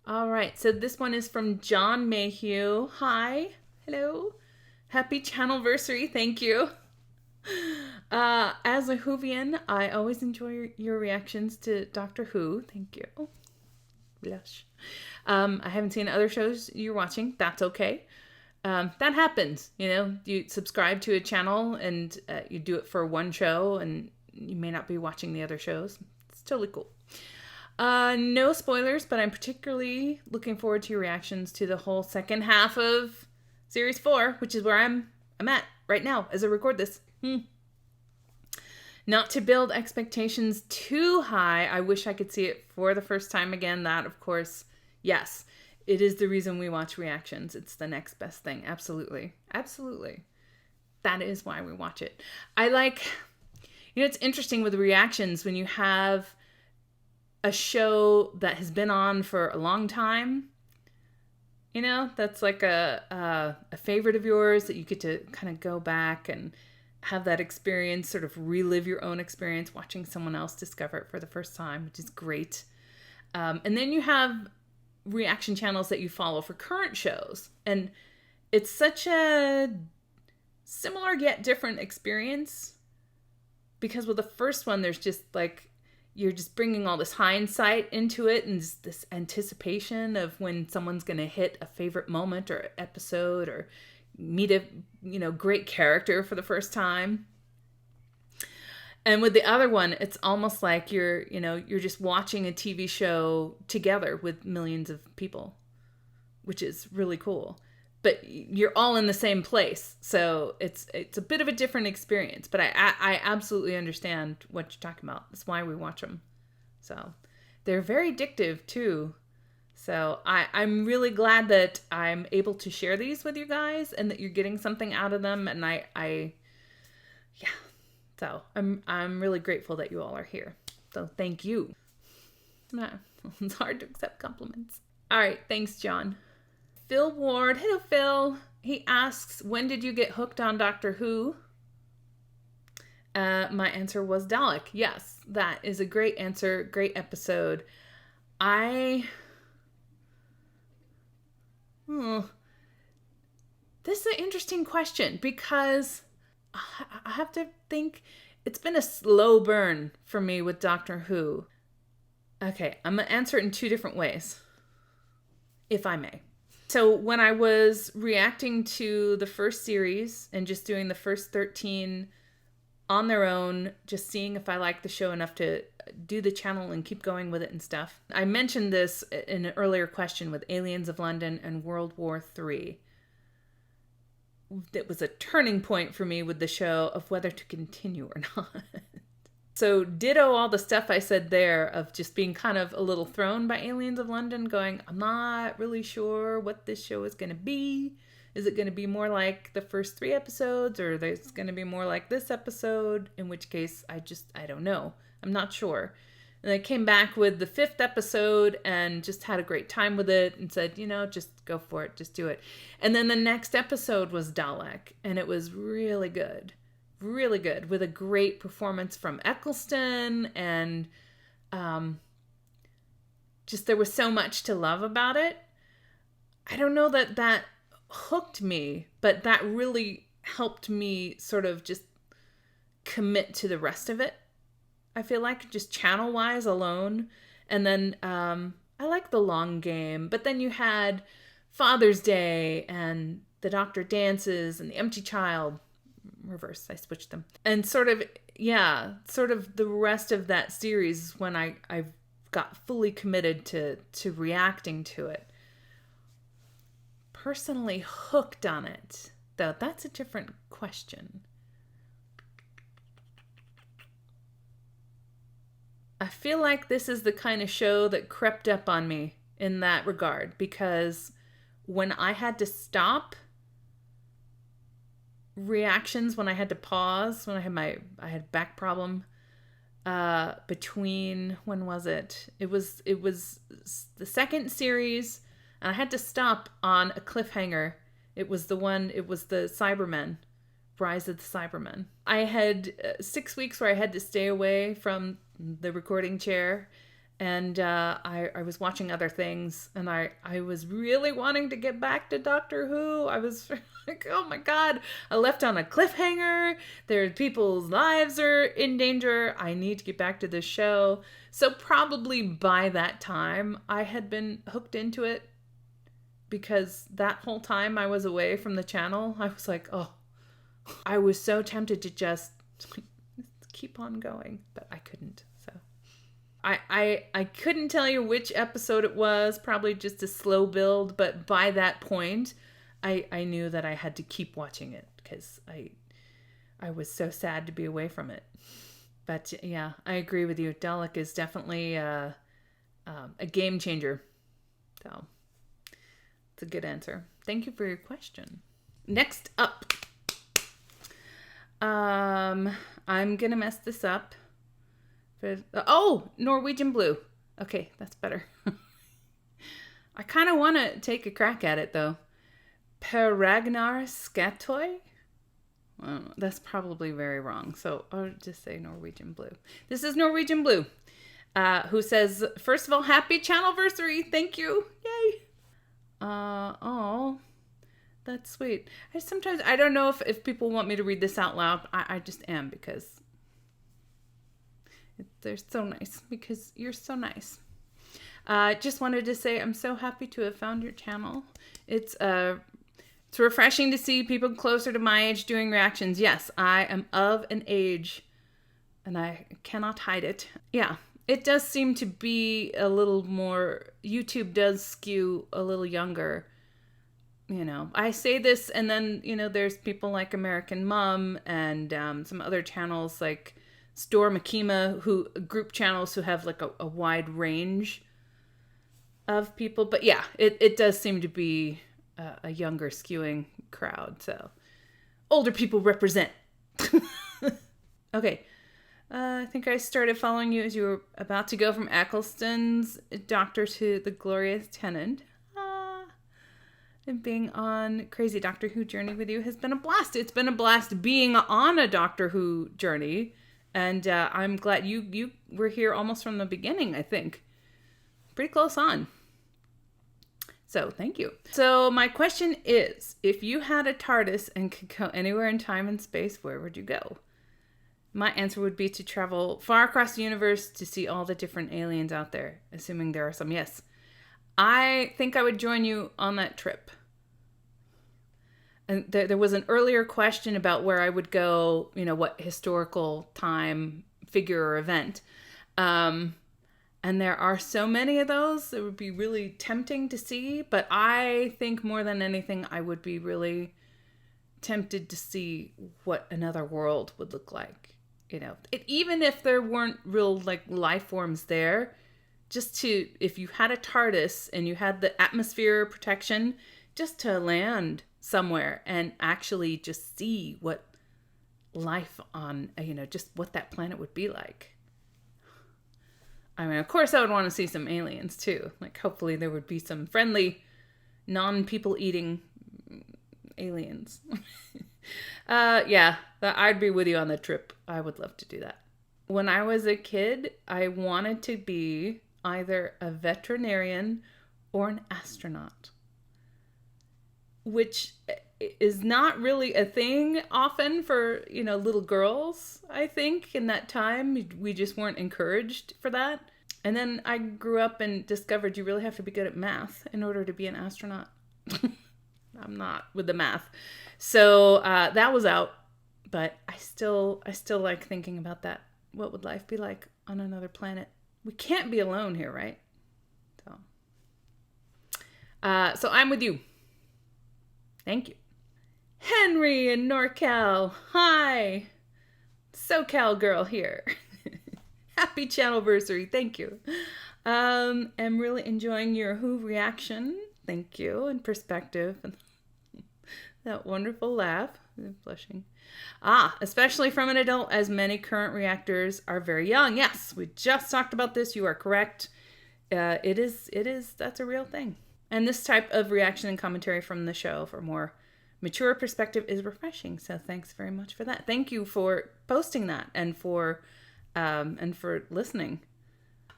All right, so this one is from John Mayhew. Hi. Hello. Happy Channelversary. Thank you. As a Whovian, I always enjoy your reactions to Doctor Who. Thank you. Blush. I haven't seen other shows you're watching. That's okay. That happens. You subscribe to a channel and you do it for one show and you may not be watching the other shows. It's totally cool. No spoilers, but I'm particularly looking forward to your reactions to the whole second half of Series 4, which is where I'm at right now as I record this. Not to build expectations too high, I wish I could see it for the first time again. That, of course, yes, it is the reason we watch reactions. It's the next best thing. Absolutely. Absolutely. That is why we watch it. It's interesting with the reactions when you have a show that has been on for a long time, that's like a favorite of yours that you get to kind of go back and have that experience, sort of relive your own experience watching someone else discover it for the first time, which is great. And then you have reaction channels that you follow for current shows. And it's such a similar yet different experience because with the first one, there's just like, you're just bringing all this hindsight into it and this anticipation of when someone's going to hit a favorite moment or episode or meet a great character for the first time. And with the other one, it's almost like you're just watching a TV show together with millions of people, which is really cool. But you're all in the same place, so it's a bit of a different experience. But I absolutely understand what you're talking about. That's why we watch them. So they're very addictive too. So I'm really glad that I'm able to share these with you guys and that you're getting something out of them. And yeah. So I'm really grateful that you all are here. So thank you. It's hard to accept compliments. All right, thanks, John. Phil Ward. Hello, Phil. He asks, when did you get hooked on Doctor Who? My answer was Dalek. Yes, that is a great answer. Great episode. This is an interesting question because I have to think it's been a slow burn for me with Doctor Who. Okay, I'm going to answer it in two different ways, if I may. So when I was reacting to the first series and just doing the first 13 on their own, just seeing if I liked the show enough to do the channel and keep going with it and stuff. I mentioned this in an earlier question with Aliens of London and World War III. It was a turning point for me with the show of whether to continue or not. So ditto all the stuff I said there of just being kind of a little thrown by Aliens of London, going, I'm not really sure what this show is going to be. Is it going to be more like the first 3 episodes, or is it going to be more like this episode? In which case, I don't know. I'm not sure. And I came back with the 5th episode and just had a great time with it and said, just go for it. Just do it. And then the next episode was Dalek, and it was really good. Really good, with a great performance from Eccleston, and just there was so much to love about it. I don't know that hooked me, but that really helped me sort of just commit to the rest of it. I feel like just channel-wise alone. And then I like The Long Game, but then you had Father's Day and The Doctor Dances and The Empty Child. Reverse, I switched them. And sort of the rest of that series when I got fully committed to reacting to it. Personally hooked on it, though, that's a different question. I feel like this is the kind of show that crept up on me in that regard, because when I had to stop reactions, when I had to pause, when I had back problem between, when was it? It was the second series, and I had to stop on a cliffhanger. It was the Cybermen, Rise of the Cybermen. I had 6 weeks where I had to stay away from the recording chair, And I was watching other things, and I was really wanting to get back to Doctor Who. I was like, oh my God, I left on a cliffhanger. People's lives are in danger. I need to get back to this show. So probably by that time, I had been hooked into it, because that whole time I was away from the channel, I was like, oh, I was so tempted to just keep on going, but I couldn't. So I couldn't tell you which episode it was, probably just a slow build, but by that point, I knew that I had to keep watching it, because I was so sad to be away from it. But yeah, I agree with you. Dalek is definitely a game changer. So it's a good answer. Thank you for your question. Next up. I'm gonna mess this up. Norwegian Blue. Okay, that's better. I kind of want to take a crack at it, though. Per Ragnar Skåtøy? That's probably very wrong, so I'll just say Norwegian Blue. This is Norwegian Blue, who says, first of all, happy Channelversary. Thank you. Yay. That's sweet. I don't know if people want me to read this out loud. I just am, because they're so nice, because you're so nice. Just wanted to say I'm so happy to have found your channel. It's refreshing to see people closer to my age doing reactions. Yes, I am of an age, and I cannot hide it. Yeah, it does seem to be a little more, YouTube does skew a little younger. You know, I say this, and then, there's people like American Mom and some other channels like Store Makima, group channels who have like a wide range of people. But yeah, it does seem to be a younger skewing crowd. So older people represent. Okay. I think I started following you as you were about to go from Eccleston's Doctor to the Glorious Tenant. And being on Crazy Doctor Who journey with you has been a blast. It's been a blast being on a Doctor Who journey. And I'm glad you were here almost from the beginning, I think. Pretty close on. So thank you. So my question is, if you had a TARDIS and could go anywhere in time and space, where would you go? My answer would be to travel far across the universe to see all the different aliens out there, assuming there are some. Yes. I think I would join you on that trip. And there was an earlier question about where I would go, what historical time, figure, or event. And there are so many of those that would be really tempting to see. But I think more than anything, I would be really tempted to see what another world would look like. Even if there weren't real life forms there, if you had a TARDIS and you had the atmosphere protection, just to land somewhere and actually just see what life on, just what that planet would be like. I mean, of course I would want to see some aliens too. Hopefully there would be some friendly, non-people eating aliens. Yeah, I'd be with you on the trip. I would love to do that. When I was a kid, I wanted to be either a veterinarian or an astronaut, which is not really a thing often for, little girls, I think. In that time, we just weren't encouraged for that. And then I grew up and discovered you really have to be good at math in order to be an astronaut. I'm not with the math. So that was out, but I still like thinking about that. What would life be like on another planet? We can't be alone here, right? So I'm with you. Thank you. Henry in NorCal. Hi. SoCal girl here. Happy Channelversary. Thank you. I'm really enjoying your Who reaction. Thank you. And perspective. That wonderful laugh. I'm blushing. Especially from an adult, as many current reactors are very young. Yes, we just talked about this. You are correct. It is. That's a real thing. And this type of reaction and commentary from the show for more mature perspective is refreshing. So thanks very much for that. Thank you for posting that and for listening.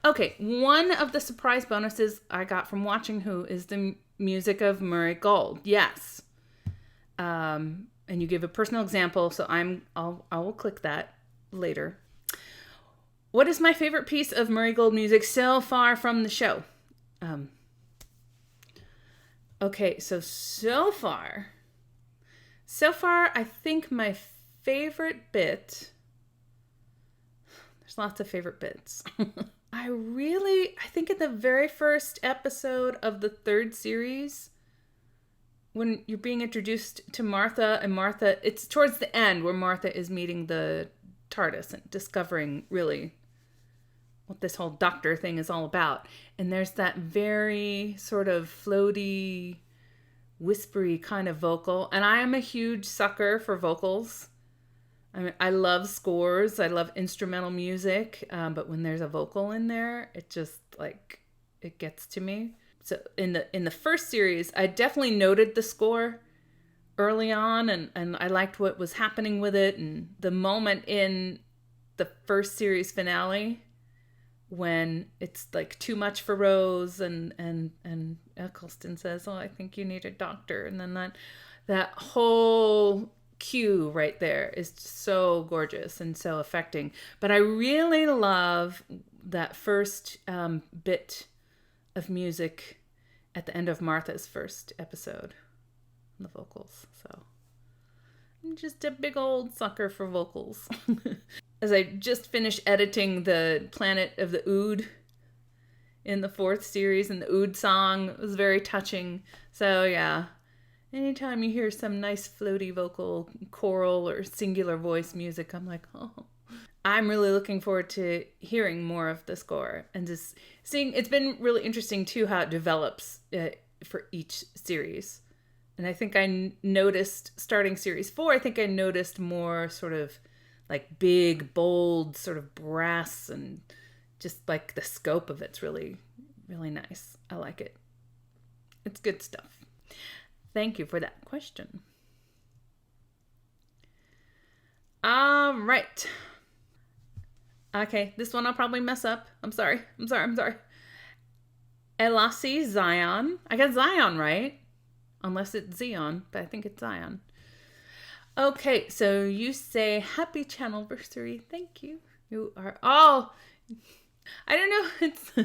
Okay, one of the surprise bonuses I got from watching Who is the music of Murray Gold. Yes. And you give a personal example, so I will click that later. What is my favorite piece of Murray Gold music so far from the show? Okay, so far, I think my favorite bit, there's lots of favorite bits. I think in the very first episode of the third series, when you're being introduced to Martha, and Martha, it's towards the end where Martha is meeting the TARDIS and discovering really what this whole doctor thing is all about. And there's that very sort of floaty, whispery kind of vocal. And I am a huge sucker for vocals. I mean, I love scores. I love instrumental music. But when there's a vocal in there, it just like, it gets to me. So in the first series, I definitely noted the score early on, and I liked what was happening with it. And the moment in the first series finale, when it's like too much for Rose, and Eccleston says, "Oh, I think you need a doctor," and then that whole cue right there is so gorgeous and so affecting. But I really love that first bit of music at the end of Martha's first episode, the vocals. So I'm just a big old sucker for vocals. As I just finished editing the Planet of the Ood in the fourth series, and the Ood song was very touching. So yeah, anytime you hear some nice floaty vocal, choral or singular voice music, I'm like, oh. I'm really looking forward to hearing more of the score and just seeing. It's been really interesting too how it develops for each series. And I think I noticed starting series 4, I think I noticed more sort of like big, bold sort of brass, and just like the scope of it's really, really nice. I like it. It's good stuff. Thank you for that question. All right. Okay, this one I'll probably mess up. I'm sorry. Aelasi Zion. I got Zion right. Unless it's Zion, but I think it's Zion. Okay, so you say, happy Channelversary. Thank you. You are, I don't know.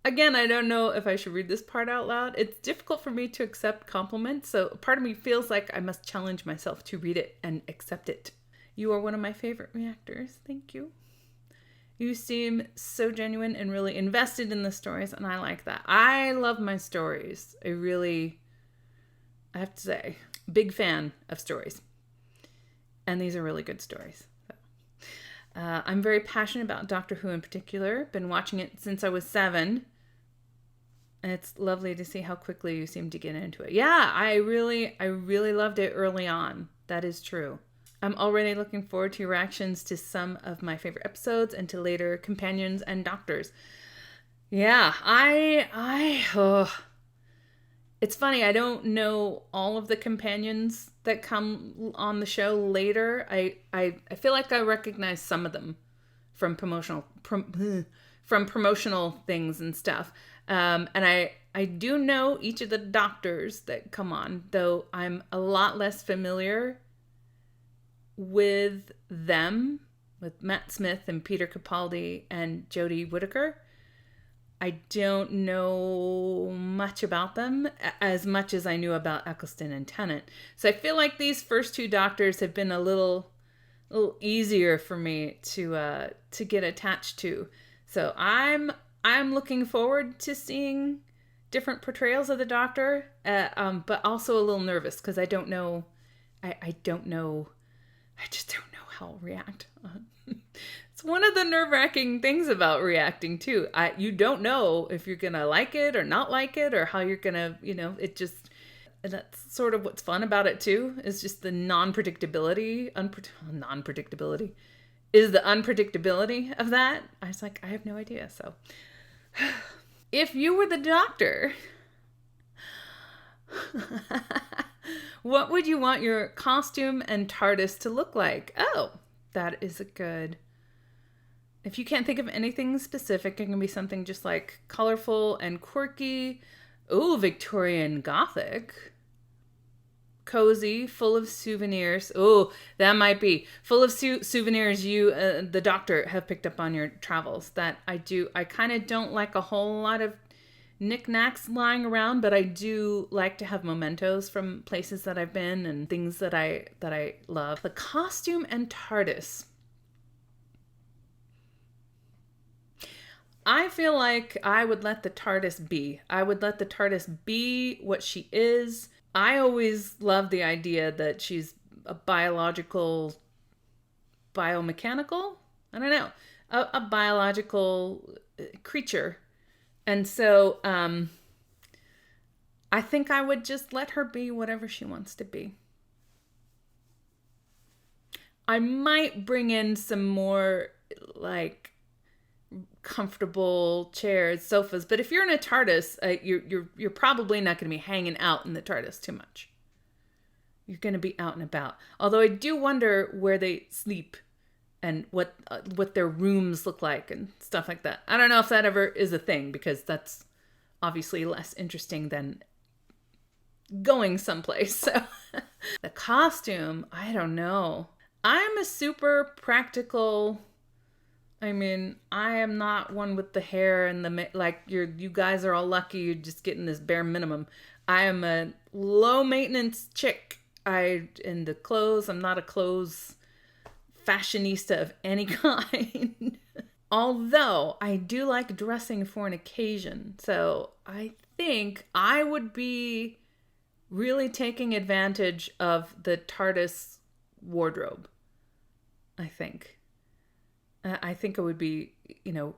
Again, I don't know if I should read this part out loud. It's difficult for me to accept compliments, so part of me feels like I must challenge myself to read it and accept it. You are one of my favorite reactors. Thank you. You seem so genuine and really invested in the stories, and I like that. I love my stories. I have to say, big fan of stories. And these are really good stories. So, I'm very passionate about Doctor Who in particular. Been watching it since I was 7. And it's lovely to see how quickly you seem to get into it. Yeah, I really loved it early on. That is true. I'm already looking forward to your reactions to some of my favorite episodes and to later companions and doctors. Yeah, it's funny, I don't know all of the companions that come on the show later. I feel like I recognize some of them from promotional things and stuff. And I do know each of the doctors that come on, though I'm a lot less familiar with them, with Matt Smith and Peter Capaldi and Jodie Whittaker. I don't know much about them as much as I knew about Eccleston and Tennant. So I feel like these first 2 doctors have been a little easier for me to get attached to. So I'm looking forward to seeing different portrayals of the Doctor, but also a little nervous because I don't know. I just don't know how I'll react. It's one of the nerve-wracking things about reacting too. You don't know if you're gonna like it or not like it, or how you're gonna, it just. And that's sort of what's fun about it too. Is just the non-predictability. Non-predictability is the unpredictability of that. I was like, I have no idea. So, if you were the Doctor, what would you want your costume and TARDIS to look like? Oh, that is a good If you can't think of anything specific, it can be something just like colorful and quirky. Ooh, Victorian Gothic. Cozy, full of souvenirs. Oh, that might be full of souvenirs you, the doctor, have picked up on your travels. That I do. I kind of don't like a whole lot of knickknacks lying around, but I do like to have mementos from places that I've been and things that I love. The costume and TARDIS. I feel like I would let the TARDIS be. I would let the TARDIS be what she is. I always love the idea that she's a biomechanical, I don't know, a biological creature. And so I think I would just let her be whatever she wants to be. I might bring in some more like comfortable chairs, sofas, but if you're in a TARDIS, you're probably not going to be hanging out in the TARDIS too much. You're going to be out and about. Although I do wonder where they sleep and what their rooms look like and stuff like that. I don't know if that ever is a thing, because that's obviously less interesting than going someplace. So the costume, I don't know. I'm a super practical. I mean, I am not one with the hair and the, like, you guys are all lucky you're just getting this bare minimum. I am a low maintenance chick. In the clothes, I'm not a clothes fashionista of any kind. Although I do like dressing for an occasion. So I think I would be really taking advantage of the TARDIS wardrobe. I think it would be,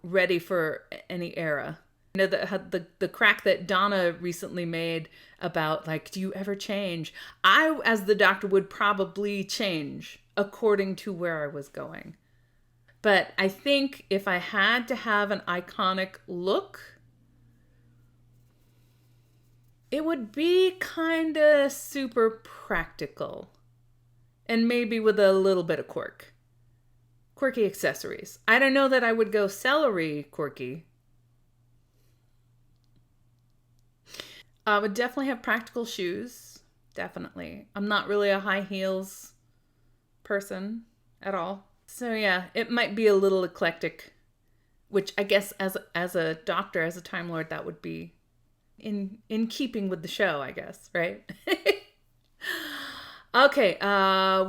ready for any era. The crack that Donna recently made about, like, do you ever change? I, as the doctor, would probably change according to where I was going. But I think if I had to have an iconic look, it would be kind of super practical. And maybe with a little bit of quirky accessories. I don't know that I would go celery quirky. I would definitely have practical shoes. Definitely. I'm not really a high heels person at all. So yeah, it might be a little eclectic, which I guess as a doctor, as a Time Lord, that would be in keeping with the show, I guess, right? Okay,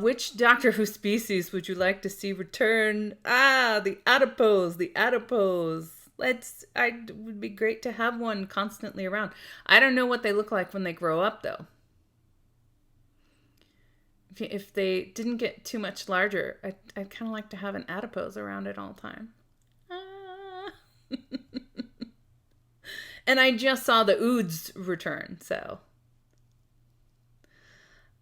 which Doctor Who species would you like to see return? The adipose. It would be great to have one constantly around. I don't know what they look like when they grow up, though. If they didn't get too much larger, I'd kind of like to have an adipose around at all time. And I just saw the Oods return, so.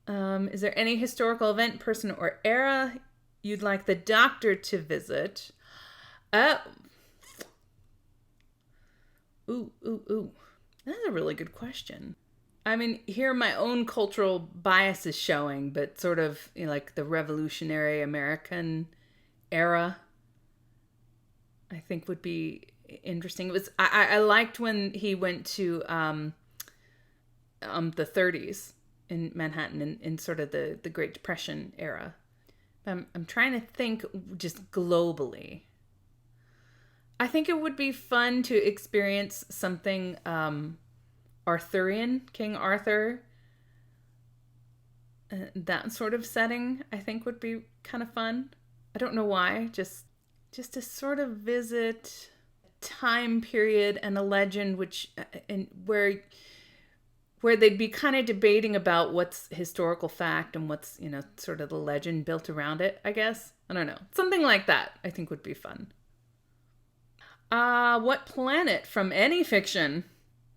Is there any historical event, person, or era you'd like the Doctor to visit? Ooh. That's a really good question. I mean, here my own cultural bias is showing, but sort of, like the Revolutionary American era, I think would be interesting. It was I liked when he went to the 30s in Manhattan in sort of the Great Depression era. I'm trying to think just globally. I think it would be fun to experience something Arthurian, King Arthur. That sort of setting, I think, would be kind of fun. I don't know why, just to sort of visit a time period and a legend where they'd be kind of debating about what's historical fact and what's, sort of the legend built around it, I guess. I don't know. Something like that, I think, would be fun. What planet from any fiction,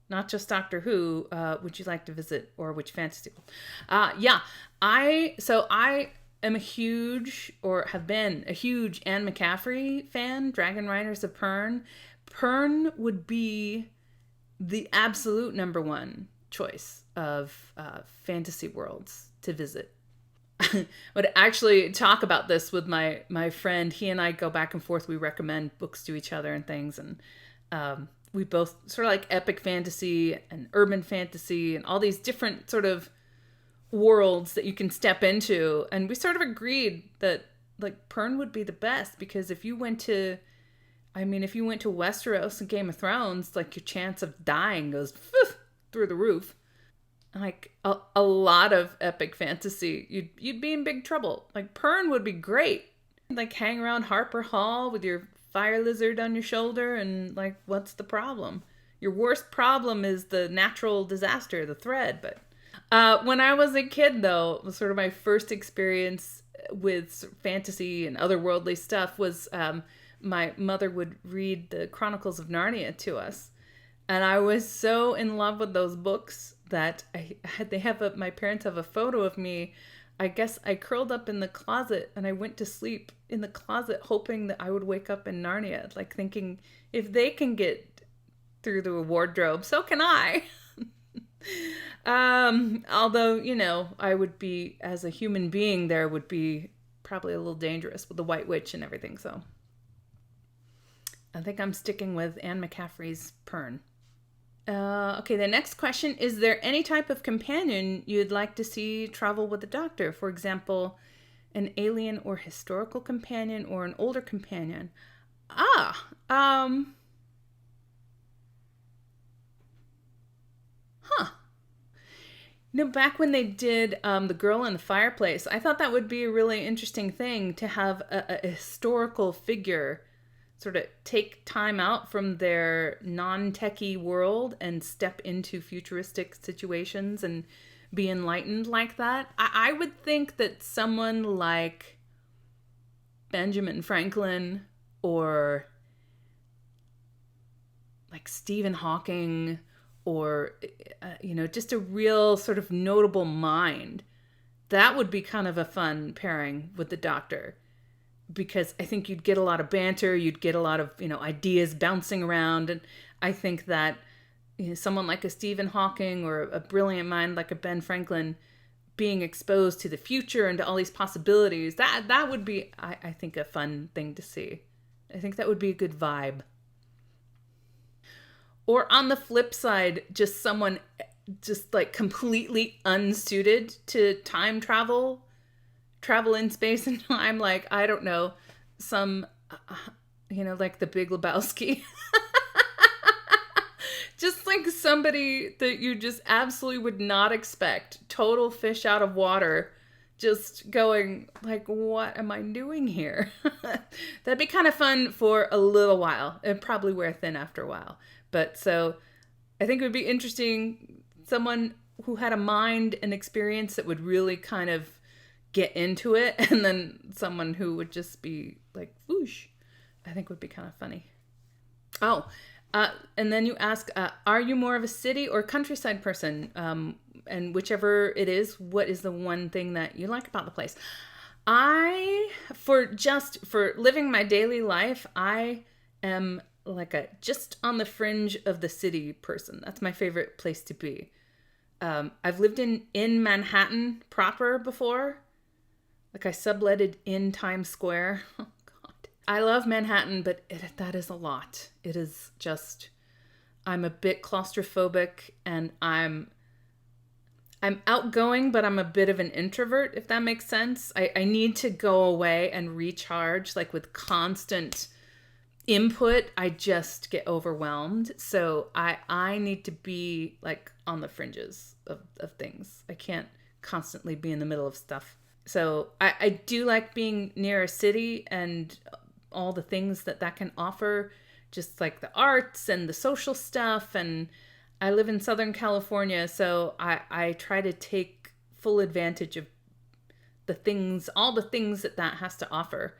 not just Doctor Who, would you like to visit, or which fantasy? I am a huge, or have been a huge, Anne McCaffrey fan, Dragon Riders of Pern. Pern would be the absolute number one choice of fantasy worlds to visit. would actually talk about this with my friend. He and I go back and forth. We recommend books to each other and things. And we both sort of like epic fantasy and urban fantasy and all these different sort of worlds that you can step into. And we sort of agreed that like Pern would be the best, because if you went to Westeros and Game of Thrones, like your chance of dying goes through the roof. Like a lot of epic fantasy, you'd be in big trouble. Like Pern would be great. Like hang around Harper Hall with your fire lizard on your shoulder, and like, what's the problem? Your worst problem is the natural disaster, the thread. But when I was a kid, though, it was sort of my first experience with fantasy and otherworldly stuff was my mother would read the Chronicles of Narnia to us. And I was so in love with those books that my parents have a photo of me. I guess I curled up in the closet and I went to sleep in the closet hoping that I would wake up in Narnia, like thinking, if they can get through the wardrobe, so can I. Although, you know, I would be, as a human being, there would be probably a little dangerous with the White Witch and everything. So I think I'm sticking with Anne McCaffrey's Pern. Okay, the next question. Is there any type of companion you'd like to see travel with the Doctor? For example, an alien or historical companion or an older companion? You know, back when they did The Girl in the Fireplace, I thought that would be a really interesting thing to have a historical figure sort of take time out from their non-techie world and step into futuristic situations and be enlightened like that. I would think that someone like Benjamin Franklin or like Stephen Hawking or, you know, just a real sort of notable mind, that would be kind of a fun pairing with the Doctor. Because I think you'd get a lot of banter, you'd get a lot of, you know, ideas bouncing around. And I think that, you know, someone like a Stephen Hawking or a brilliant mind like a Ben Franklin being exposed to the future and to all these possibilities, that would be, I think, a fun thing to see. I think that would be a good vibe. Or on the flip side, just someone just like completely unsuited to time travel in space and time, like, I don't know, some, you know, like the Big Lebowski. Just like somebody that you just absolutely would not expect, total fish out of water, just going like, what am I doing here? That'd be kind of fun for a little while. It'd probably wear thin after a while. But so I think it would be interesting, someone who had a mind and experience that would really kind of get into it, and then someone who would just be like whoosh, I think would be kind of funny. And then you ask, are you more of a city or countryside person? And whichever it is, what is the one thing that you like about the place? For living my daily life, I am like a just on the fringe of the city person. That's my favorite place to be. I've lived in Manhattan proper before. Like I subletted in Times Square. Oh God. I love Manhattan, but that is a lot. It is just, I'm a bit claustrophobic and I'm outgoing, but I'm a bit of an introvert, if that makes sense. I need to go away and recharge, like with constant input. I just get overwhelmed. So I need to be like on the fringes of things. I can't constantly be in the middle of stuff. So I do like being near a city and all the things that can offer, just like the arts and the social stuff. And I live in Southern California, so I try to take full advantage of all the things that has to offer.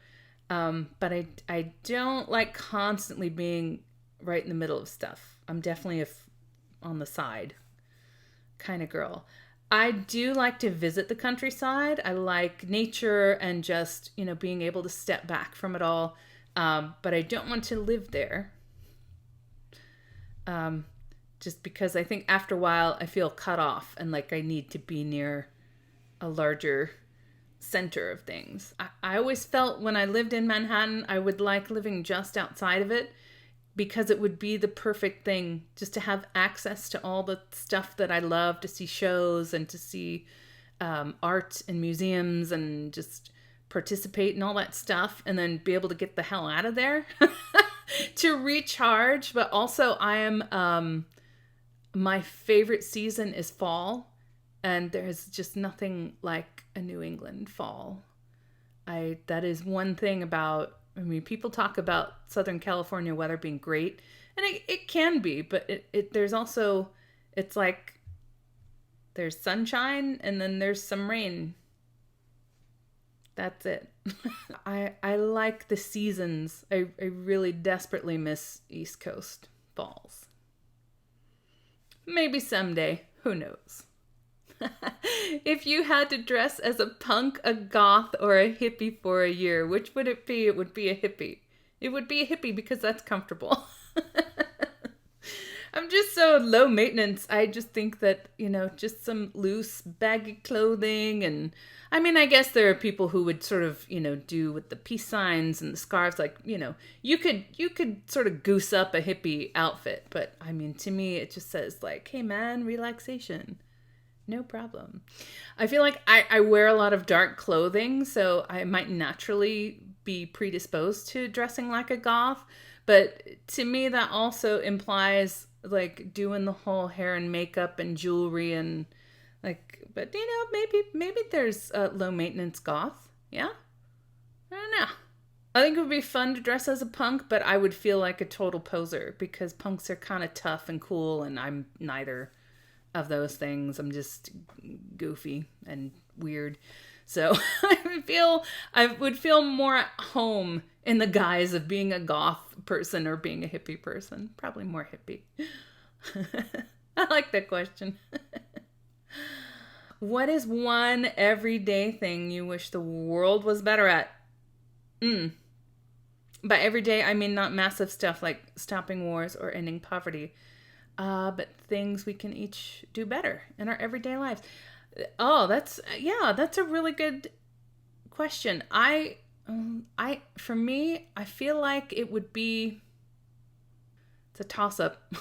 But I don't like constantly being right in the middle of stuff. I'm definitely on the side kind of girl. I do like to visit the countryside. I like nature and just, you know, being able to step back from it all. But I don't want to live there. Just because I think after a while I feel cut off and like I need to be near a larger center of things. I always felt when I lived in Manhattan, I would like living just outside of it, because it would be the perfect thing just to have access to all the stuff that I love, to see shows and to see art and museums and just participate in all that stuff, and then be able to get the hell out of there to recharge. But also I am, my favorite season is fall, and there's just nothing like a New England fall. That is one thing about, I mean, people talk about Southern California weather being great, and it can be, but there's also, it's like there's sunshine and then there's some rain. That's it. I like the seasons. I really desperately miss East Coast falls. Maybe someday. Who knows? If you had to dress as a punk, a goth, or a hippie for a year, which would it be? It would be a hippie. It would be a hippie because that's comfortable. I'm just so low maintenance. I just think that, just some loose, baggy clothing. And I mean, I guess there are people who would sort of, do with the peace signs and the scarves. Like, you could sort of goose up a hippie outfit. But I mean, to me, it just says like, hey man, relaxation. No problem. I feel like I wear a lot of dark clothing, so I might naturally be predisposed to dressing like a goth. But to me, that also implies like doing the whole hair and makeup and jewelry and like, but maybe there's a low maintenance goth. Yeah? I don't know. I think it would be fun to dress as a punk, but I would feel like a total poser because punks are kind of tough and cool, and I'm neither of those things. I'm just goofy and weird. So I would feel more at home in the guise of being a goth person or being a hippie person. Probably more hippie. I like that question. What is one everyday thing you wish the world was better at? By everyday, I mean not massive stuff like stopping wars or ending poverty. But things we can each do better in our everyday lives. Oh, that's a really good question. For me, I feel like it would be, it's a toss-up.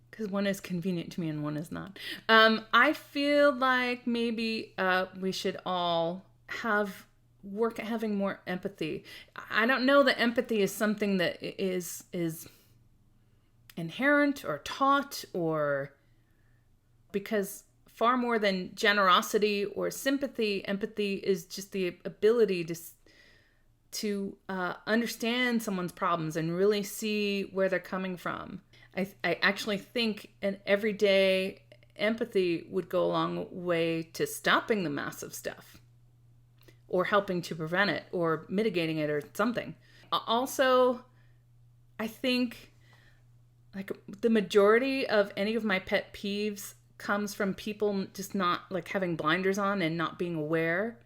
Because one is convenient to me and one is not. I feel like maybe we should all work at having more empathy. I don't know that empathy is something that is inherent or taught, or because far more than generosity or sympathy, empathy is just the ability to understand someone's problems and really see where they're coming from. I actually think an everyday empathy would go a long way to stopping the massive stuff or helping to prevent it or mitigating it or something. Also, I think like the majority of any of my pet peeves comes from people just not like having blinders on and not being aware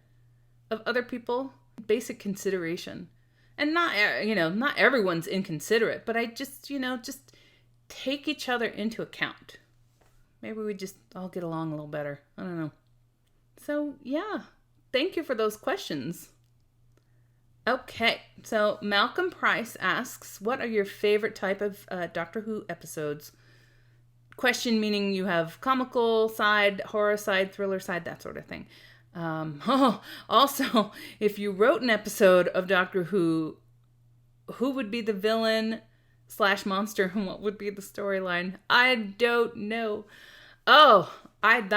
of other people. Basic consideration. And not everyone's inconsiderate, but I just take each other into account. Maybe we just all get along a little better. I don't know. So yeah, thank you for those questions. Okay, so Malcolm Price asks, what are your favorite type of Doctor Who episodes? Question meaning you have comical side, horror side, thriller side, that sort of thing. Also, if you wrote an episode of Doctor Who would be the villain / monster and what would be the storyline? I don't know. I have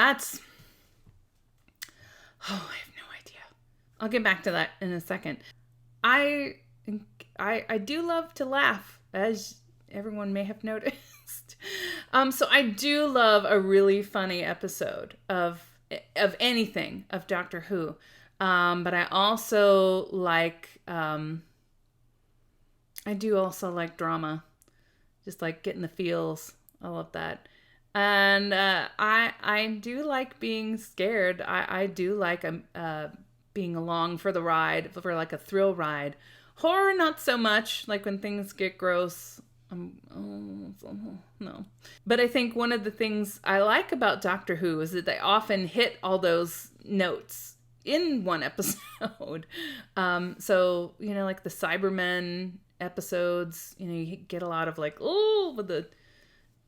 no idea. I'll get back to that in a second. I do love to laugh, as everyone may have noticed. So I do love a really funny episode of anything of Doctor Who. But I also like drama. Just like getting the feels. I love that. And I do like being scared. I do like being along for the ride, for like a thrill ride. Horror, not so much. Like when things get gross, no. But I think one of the things I like about Doctor Who is that they often hit all those notes. in one episode. So, like the Cybermen episodes, you get a lot of like, oh, with the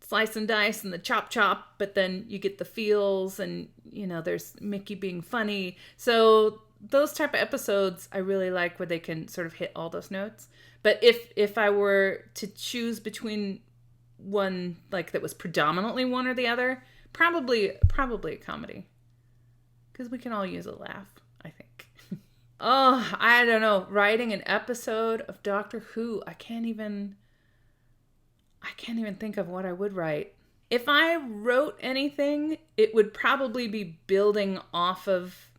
slice and dice and the chop, but then you get the feels and, there's Mickey being funny. So those type of episodes I really like, where they can sort of hit all those notes. But if I were to choose between one, like that was predominantly one or the other, probably a comedy. Because we can all use a laugh, I think. Oh, I don't know. Writing an episode of Doctor Who, I can't even think of what I would write. If I wrote anything, it would probably be building off of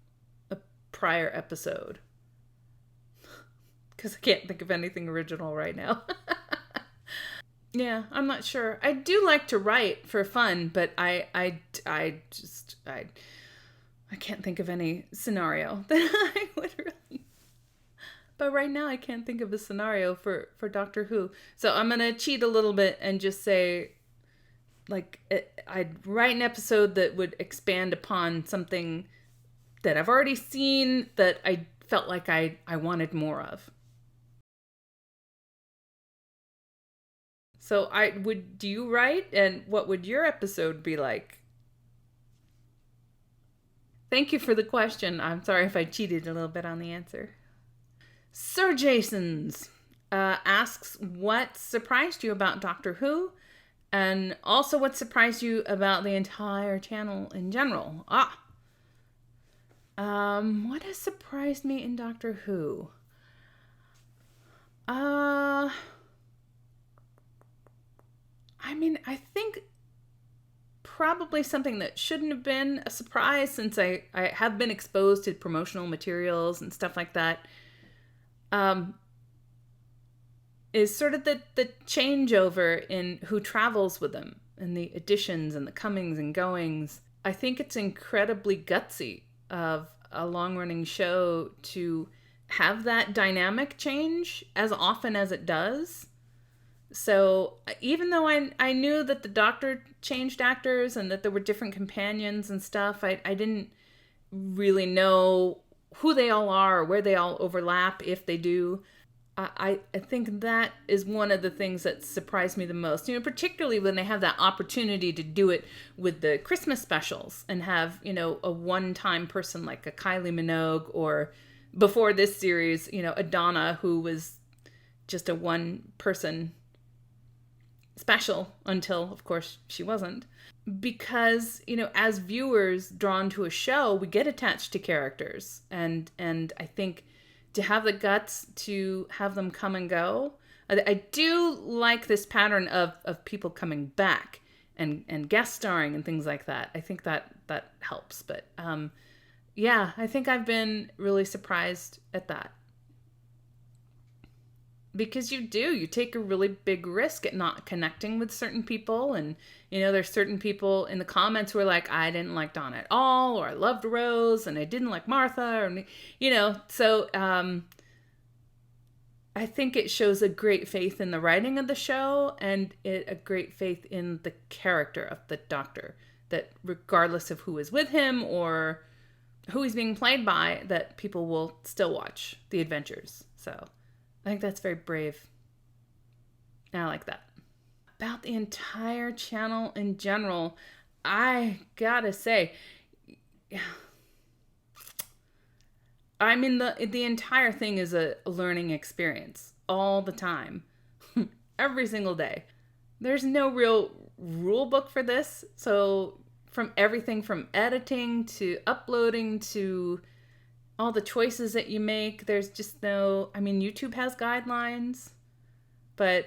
a prior episode. Because I can't think of anything original right now. Yeah, I'm not sure. I do like to write for fun, but I can't think of any scenario that I would really... But right now I can't think of a scenario for Doctor Who. So I'm going to cheat a little bit and just say, like, I'd write an episode that would expand upon something that I've already seen that I felt like I wanted more of. So do you write, and what would your episode be like? Thank you for the question. I'm sorry if I cheated a little bit on the answer. SirJasons asks, what surprised you about Doctor Who? And also, what surprised you about the entire channel in general? What has surprised me in Doctor Who? I think probably something that shouldn't have been a surprise, since I have been exposed to promotional materials and stuff like that, is sort of the changeover in who travels with them and the additions and the comings and goings. I think it's incredibly gutsy of a long-running show to have that dynamic change as often as it does. So even though I knew that the Doctor changed actors and that there were different companions and stuff, I didn't really know who they all are or where they all overlap, if they do. I think that is one of the things that surprised me the most, particularly when they have that opportunity to do it with the Christmas specials and have, a one-time person like a Kylie Minogue, or before this series, a Donna, who was just a one-person special until, of course, she wasn't. Because, as viewers drawn to a show, we get attached to characters. And I think to have the guts to have them come and go, I do like this pattern of people coming back and guest starring and things like that. I think that helps. But yeah, I think I've been really surprised at that. Because you take a really big risk at not connecting with certain people. And, there's certain people in the comments who are like, I didn't like Donna at all, or I loved Rose and I didn't like Martha, or, so I think it shows a great faith in the writing of the show and a great faith in the character of the Doctor, that regardless of who is with him or who he's being played by, that people will still watch the adventures. So I think that's very brave. And I like that. About the entire channel in general, I gotta say, the entire thing is a learning experience all the time, every single day. There's no real rule book for this. So from everything from editing to uploading to all the choices that you make, there's just no... YouTube has guidelines, but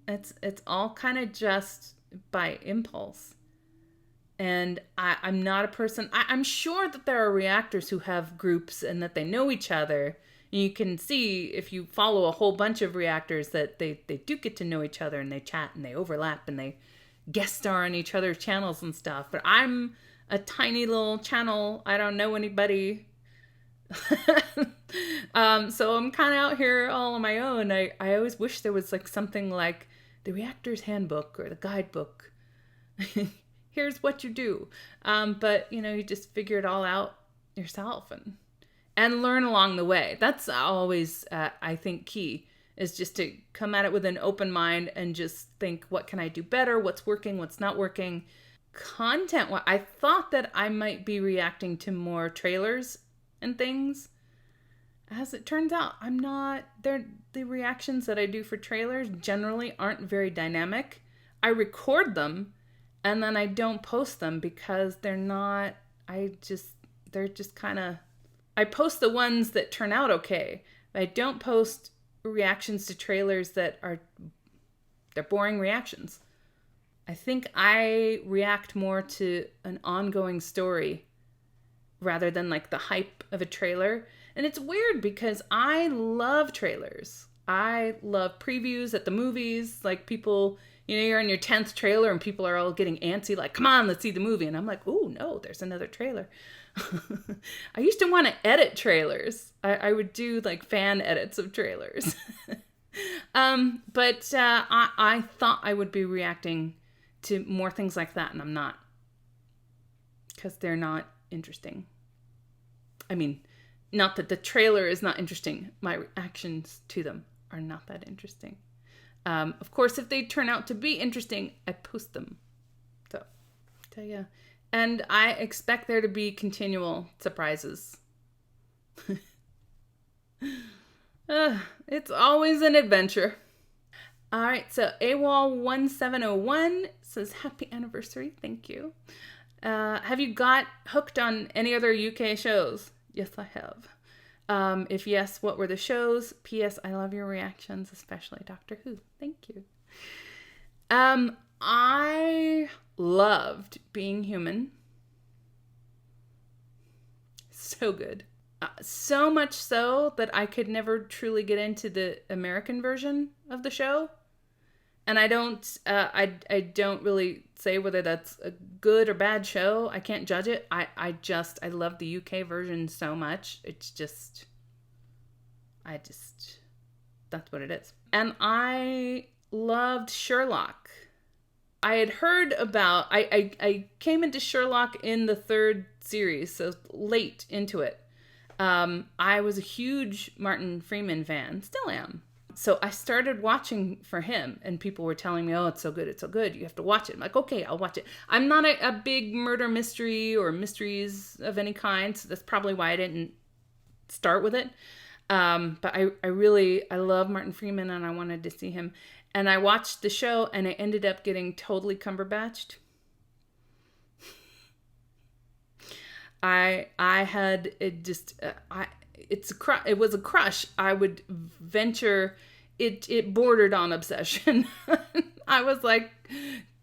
it's all kind of just by impulse. And I'm not a person... I'm sure that there are reactors who have groups and that they know each other. And you can see, if you follow a whole bunch of reactors, that they do get to know each other and they chat and they overlap and they guest star on each other's channels and stuff. But I'm a tiny little channel. I don't know anybody. So I'm kind of out here all on my own. I always wish there was like something like the Reactor's Handbook or the Guidebook. Here's what you do. But you just figure it all out yourself and learn along the way. That's always, I think, key, is just to come at it with an open mind and just think, what can I do better? What's working? What's not working? Content, I thought that I might be reacting to more trailers and things. As it turns out, I'm not. The reactions that I do for trailers generally aren't very dynamic. I record them and then I don't post them because they're not, they're just kind of, I post the ones that turn out okay. I don't post reactions to trailers that they're boring reactions. I think I react more to an ongoing story rather than like the hype of a trailer. And it's weird because I love trailers. I love previews at the movies. Like people, you're in your 10th trailer and people are all getting antsy, like, come on, let's see the movie. And I'm like, oh no, there's another trailer. I used to want to edit trailers. I would do like fan edits of trailers. But I thought I would be reacting to more things like that, and I'm not. Because they're not interesting. I mean, not that the trailer is not interesting. My reactions to them are not that interesting. Of course, if they turn out to be interesting, I post them. So yeah. And I expect there to be continual surprises. It's always an adventure. All right, so AWOL1701 says, happy anniversary. Thank you. Have you got hooked on any other UK shows? Yes, I have. If yes, what were the shows? P.S. I love your reactions, especially Doctor Who. Thank you. I loved Being Human. So good. So much so that I could never truly get into the American version of the show. And I don't really say whether that's a good or bad show. I can't judge it. I love the UK version so much. It's just, that's what it is. And I loved Sherlock. I had heard about, I came into Sherlock in the 3rd series, so late into it. I was a huge Martin Freeman fan, still am. So I started watching for him, and people were telling me, oh, it's so good, you have to watch it. I'm like, okay, I'll watch it. I'm not a big murder mystery or mysteries of any kind, so that's probably why I didn't start with it. But I love Martin Freeman, and I wanted to see him. And I watched the show, and I ended up getting totally Cumberbatched. I had it just it was a crush. I would venture it bordered on obsession. I was like,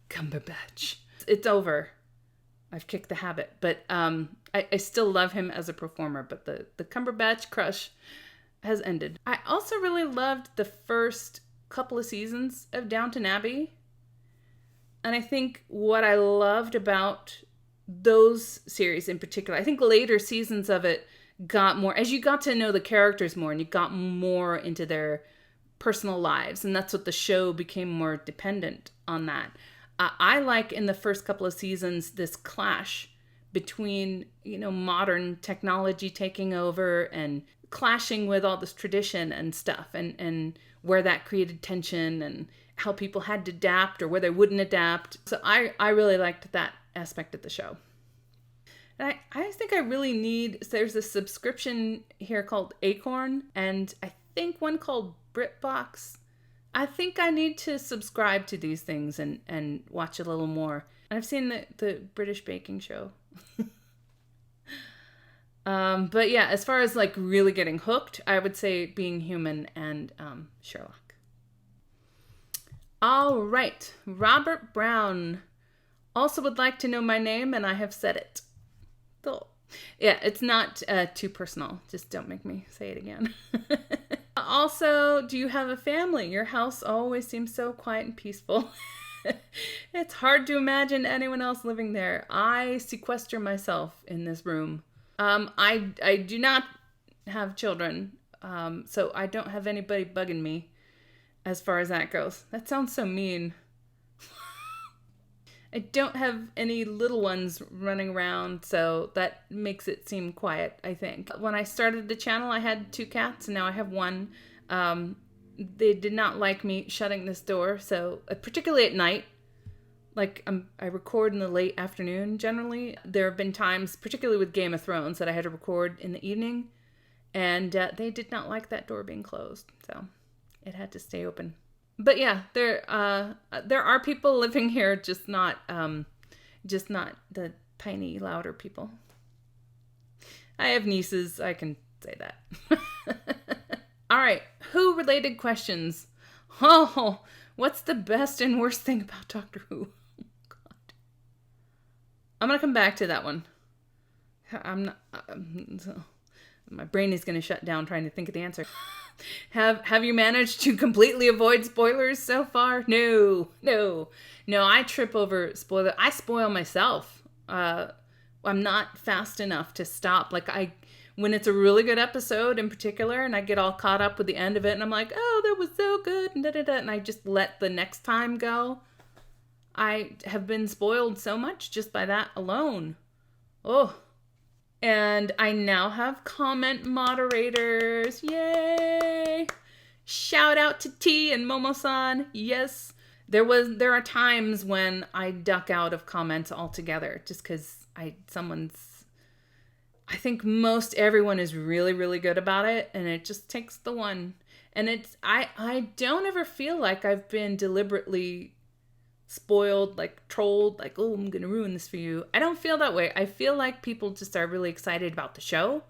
Cumberbatch. It's over. I've kicked the habit, but I still love him as a performer. But the Cumberbatch crush has ended. I also really loved the first couple of seasons of Downton Abbey, and I think what I loved about those series in particular, I think later seasons of it got more, as you got to know the characters more and you got more into their personal lives, and that's what the show became more dependent on that. I like in the first couple of seasons this clash between, modern technology taking over and clashing with all this tradition and stuff, and where that created tension and how people had to adapt or where they wouldn't adapt. So I really liked that aspect of the show. And I think I really need, there's a subscription here called Acorn, and I think one called BritBox. I think I need to subscribe to these things and watch a little more. And I've seen the British baking show. But yeah, as far as like really getting hooked, I would say Being Human and Sherlock. All right, Robert Brown also would like to know my name, and I have said it. So, yeah, it's not too personal. Just don't make me say it again. Also, do you have a family? Your house always seems so quiet and peaceful. It's hard to imagine anyone else living there. I sequester myself in this room. I do not have children, so I don't have anybody bugging me as far as that goes. That sounds so mean. I don't have any little ones running around, so that makes it seem quiet, I think. When I started the channel, I had 2 cats, and now I have 1. They did not like me shutting this door, so particularly at night. Like, I record in the late afternoon, generally. There have been times, particularly with Game of Thrones, that I had to record in the evening, and they did not like that door being closed, so it had to stay open. But yeah, there are people living here, just not the tiny, louder people. I have nieces, I can say that. All right, Who-related questions. Oh, what's the best and worst thing about Doctor Who? Oh, God. I'm going to come back to that one. My brain is going to shut down trying to think of the answer. Have you managed to completely avoid spoilers so far? No, I trip over spoilers. I spoil myself. I'm not fast enough to stop. Like, when it's a really good episode in particular, and I get all caught up with the end of it, and I'm like, oh, that was so good, and I just let the next time go. I have been spoiled so much just by that alone. Oh. And I now have comment moderators. Yay! Shout out to T and Momo-san. Yes. There are times when I duck out of comments altogether just because I think most everyone is really, really good about it, and it just takes the one. And I don't ever feel like I've been deliberately spoiled, like trolled, like, oh, I'm gonna ruin this for you. I don't feel that way. I feel like people just are really excited about the show,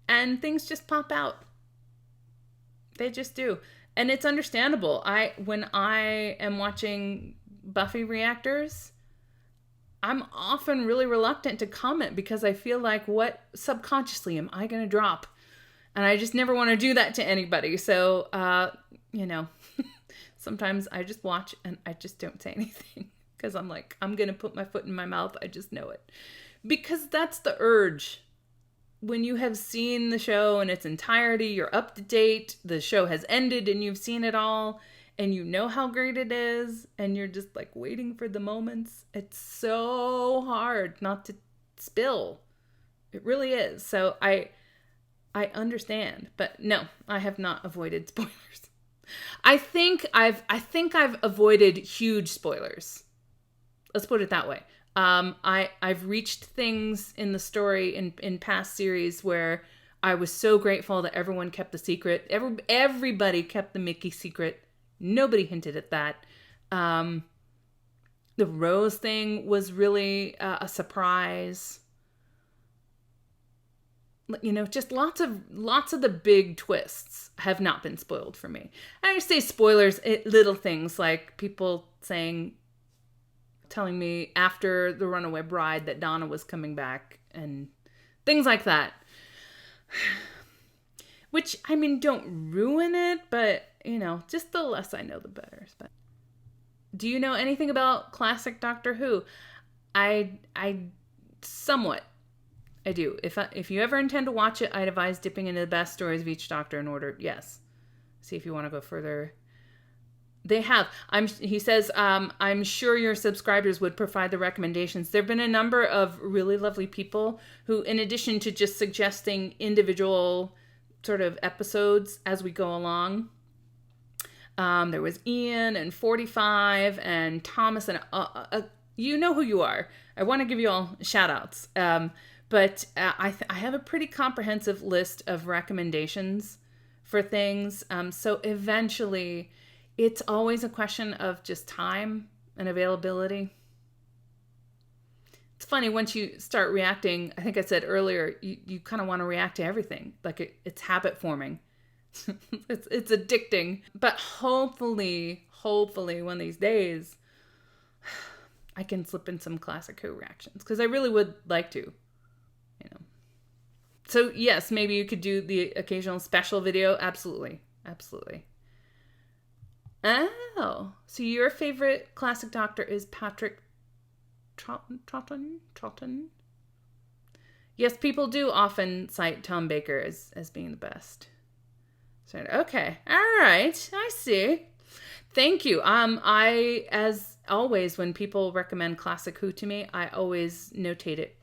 and things just pop out. They just do. And it's understandable. When I am watching Buffy reactors, I'm often really reluctant to comment because I feel like, what subconsciously am I gonna drop? And I just never want to do that to anybody. So, sometimes I just watch and I just don't say anything because I'm like, I'm going to put my foot in my mouth. I just know it. Because that's the urge. When you have seen the show in its entirety, you're up to date, the show has ended and you've seen it all, and you know how great it is, and you're just like waiting for the moments. It's so hard not to spill. It really is. So I understand, but no, I have not avoided spoilers. I think I've avoided huge spoilers. Let's put it that way. I've reached things in the story in past series where I was so grateful that everyone kept the secret. Everybody kept the Mickey secret. Nobody hinted at that. The Rose thing was really a surprise. Just lots of the big twists have not been spoiled for me. I say spoilers, little things like people telling me after The Runaway Bride that Donna was coming back and things like that. Which, don't ruin it, but, just the less I know, the better. But do you know anything about classic Doctor Who? I somewhat. I do. If you ever intend to watch it, I'd advise dipping into the best stories of each Doctor in order. Yes. See if you want to go further. They have. He says, I'm sure your subscribers would provide the recommendations. There have been a number of really lovely people who, in addition to just suggesting individual sort of episodes as we go along, there was Ian and 45 and Thomas and you know who you are. I want to give you all shout outs. But I have a pretty comprehensive list of recommendations for things. So eventually, it's always a question of just time and availability. It's funny, once you start reacting, I think I said earlier, you kind of want to react to everything. Like it's habit forming. it's addicting. But hopefully, one of these days, I can slip in some classic Who reactions. Because I really would like to. So yes, maybe you could do the occasional special video. Absolutely. Oh, so your favorite classic Doctor is Patrick Troughton? Yes, people do often cite Tom Baker as being the best. So, okay, all right, I see. Thank you. always, when people recommend Classic Who to me, I always notate it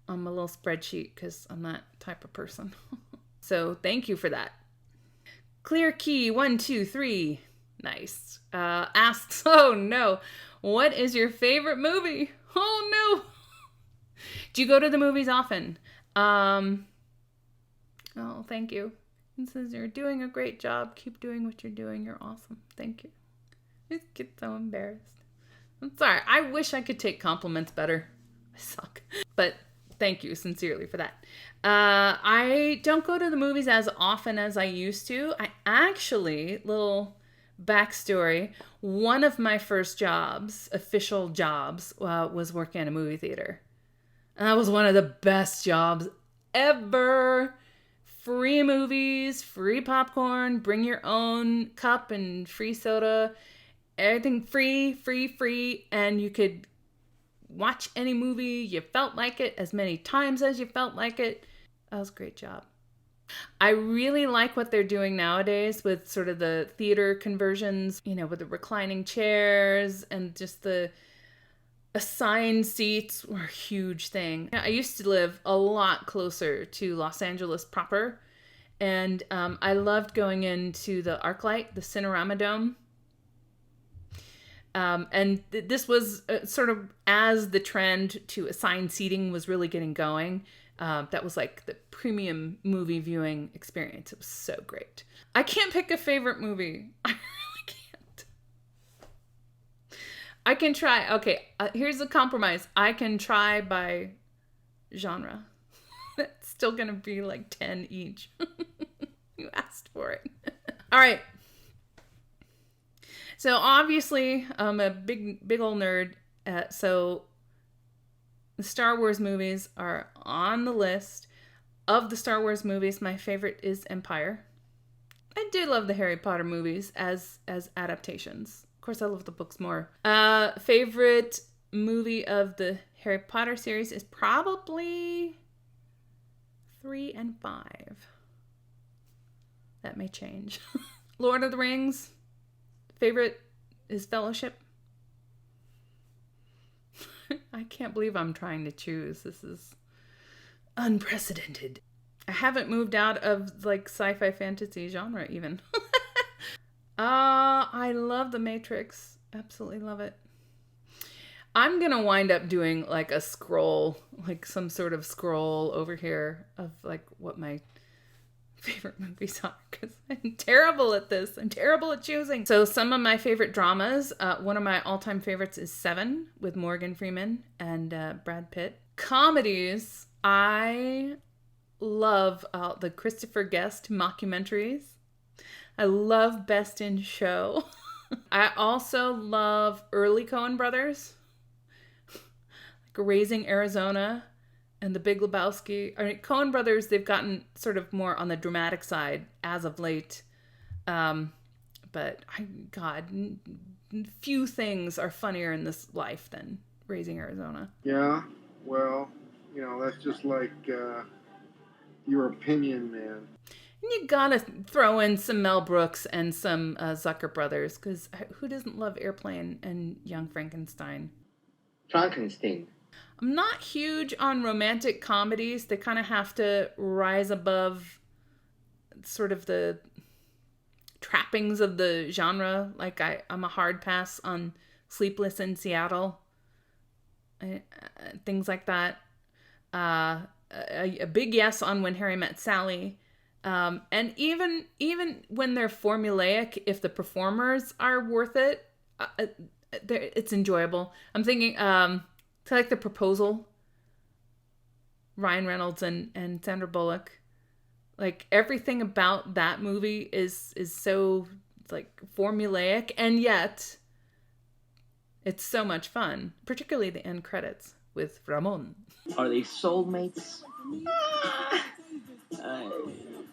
on my little spreadsheet because I'm that type of person. So thank you for that. Clear Key 123. Nice. Asks, oh no, what is your favorite movie? Oh no. Do you go to the movies often? Oh, thank you. It says you're doing a great job. Keep doing what you're doing. You're awesome. Thank you. I get so embarrassed. I'm sorry. I wish I could take compliments better. I suck. But thank you sincerely for that. I don't go to the movies as often as I used to. I actually, little backstory, one of my first jobs, official jobs, was working at a movie theater. And that was one of the best jobs ever. Free movies, free popcorn, bring your own cup and free soda. Everything free. And you could watch any movie you felt like it as many times as you felt like it. That was a great job. I really like what they're doing nowadays with sort of the theater conversions, with the reclining chairs and just the assigned seats were a huge thing. I used to live a lot closer to Los Angeles proper, and I loved going into the ArcLight, the Cinerama Dome. And this was sort of as the trend to assigned seating was really getting going. That was like the premium movie viewing experience. It was so great. I can't pick a favorite movie. I really can't. I can try. Okay, here's the compromise. I can try by genre. That's still going to be like 10 each. You asked for it. All right. So obviously, I'm a big old nerd. So the Star Wars movies are on the list. Of the Star Wars movies, my favorite is Empire. I do love the Harry Potter movies as adaptations. Of course, I love the books more. Favorite movie of the Harry Potter series is probably 3 and 5. That may change. Lord of the Rings. Favorite is Fellowship. I can't believe I'm trying to choose. This is unprecedented. I haven't moved out of like sci-fi fantasy genre even. I love The Matrix. Absolutely love it. I'm gonna wind up doing like a scroll, like some sort of scroll over here of like what my favorite movies are, because I'm terrible at this. I'm terrible at choosing. So some of my favorite dramas, one of my all-time favorites is Seven with Morgan Freeman and Brad Pitt. Comedies, I love the Christopher Guest mockumentaries. I love Best in Show. I also love early Coen brothers, like Raising Arizona and The Big Lebowski. I mean, Coen brothers, they've gotten sort of more on the dramatic side as of late. But few things are funnier in this life than Raising Arizona. Yeah, well, that's just like your opinion, man. And you gotta throw in some Mel Brooks and some Zucker brothers, because who doesn't love Airplane and Young Frankenstein? Frankenstein. I'm not huge on romantic comedies. They kind of have to rise above sort of the trappings of the genre. Like I'm a hard pass on Sleepless in Seattle. Things like that. A big yes on When Harry Met Sally. And even when they're formulaic, if the performers are worth it, it's enjoyable. I'm thinking, like The Proposal, Ryan Reynolds and Sandra Bullock. Like everything about that movie is so like formulaic, and yet it's so much fun. Particularly the end credits with Ramon. Are they soulmates?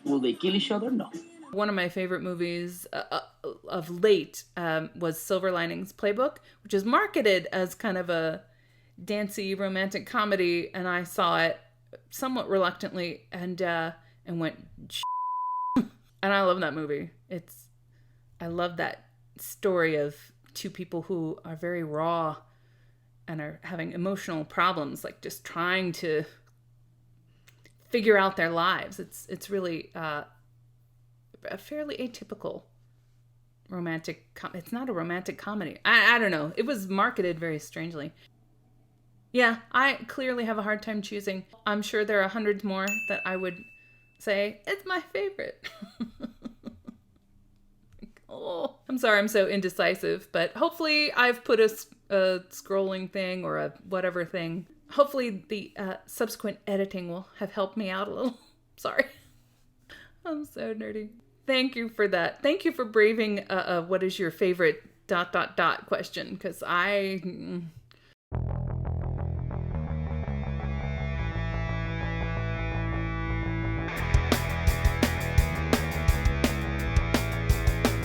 Will they kill each other? No. One of my favorite movies of late was Silver Linings Playbook, which is marketed as kind of a dancey romantic comedy, and I saw it somewhat reluctantly and went and I love that movie. I love that story of two people who are very raw and are having emotional problems, like just trying to figure out their lives. It's really a fairly atypical romantic it's not a romantic comedy. I don't know. It was marketed very strangely. Yeah, I clearly have a hard time choosing. I'm sure there are hundreds more that I would say it's my favorite. Oh, I'm sorry I'm so indecisive, but hopefully I've put a scrolling thing or a whatever thing. Hopefully the subsequent editing will have helped me out a little. Sorry. I'm so nerdy. Thank you for that. Thank you for braving what is your favorite ... question, because